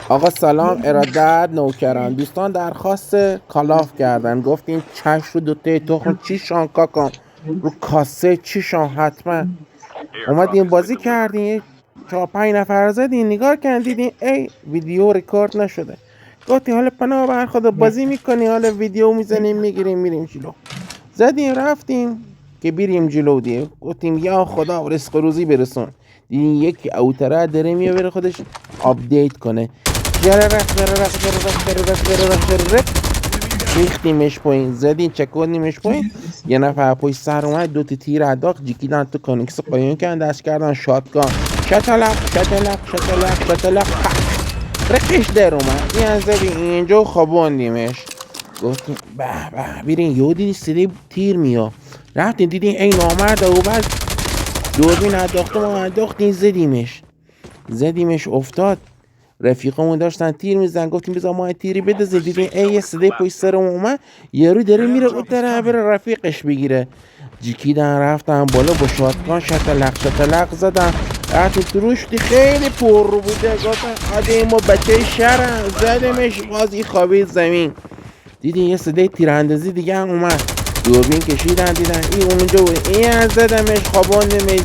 آقا سلام، ارادت نوکران دوستان درخواست کالاف کردن، گفتیم چشم رو دوتای تخم چیشان کاکام رو کاسه چیشان حتما اومدیم بازی کردیم. 4-5 نفر زدیم، نگاه کردیم دیدیم ای ویدیو ریکورد نشده. گفتیم حالا پناه بر خدا بازی میکنی، حالا ویدیو میزنیم میگیریم میریم جلو. زدیم رفتیم که بریم جلو دیگه. گفتیم یا خدا رزق و روزی برسون. دیدیم یک اوتره داره میاره خودش آپدیت کنه. ریختیمش پایین، زدیم چکونیمش پایین. یه نفر پشت سر اومد، دو تا تیر انداخت، جیکیدن تو کانکس قایم کردن، دست کردن شاتگان، شتلق شتلق شتلق شتلق رقش در اومد. این زدیم اینجا خواباندیمش. گفتیم به به بیرین. یهو دیدی صدای تیر میاد، رفتیم دیدیم ای نامرد و بعد دوربین انداخته ما انداختیم زدیمش افتاد. رفیقمون داشتن تیر میزن، گفتیم بذار ما تیری بدازیم. دیدیم ای یه صدای پشت سرمون اومد، یارو داره میره اون طرف بره رفیقش بگیره. جیکیدن رفتن بالا با شاتگان شتلق زدن. رفتیم تو روشتی خیلی پر رو بوده. گفتن آده ما بچه شهرم، زدمش بازی خوابید زمین. دیدین یه صدای تیراندازی دیگه هم اومد، دوربین کشیدن دیدن این اونجا بود، این زدمش خواباندمش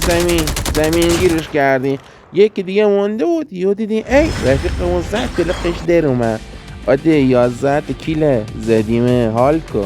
زمین گیرش کردیم. یکی دیگه مونده بود، یهو دیدین ای رفیقمون زد تلقش در اومد. آده 11 کیله زدیمه حال کو.